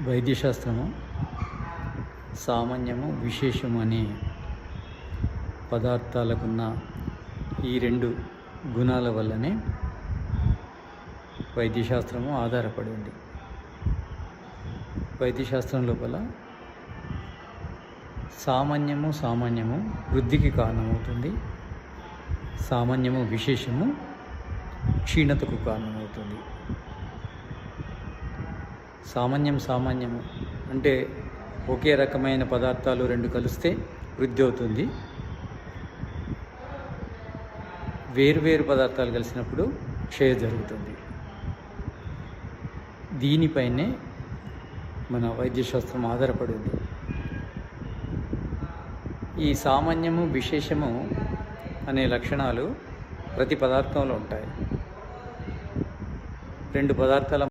వైద్యశాస్త్రము సామాన్యము విశేషము అనే పదార్థాలకున్న ఈ రెండు గుణాల వల్లనే వైద్యశాస్త్రము ఆధారపడి ఉంది. వైద్యశాస్త్రం లోపల సామాన్యము వృద్ధికి కారణమవుతుంది, సామాన్యము విశేషము క్షీణతకు కారణమవుతుంది. సామాన్యము అంటే ఒకే రకమైన పదార్థాలు రెండు కలిస్తే వృద్ధి అవుతుంది. వేరు పదార్థాలు కలిసినప్పుడు క్షయ జరుగుతుంది. దీనిపైనే మన వైద్యశాస్త్రం ఆధారపడి ఉంది. ఈ సామాన్యము విశేషము అనే లక్షణాలు ప్రతి పదార్థంలో ఉంటాయి. రెండు పదార్థాల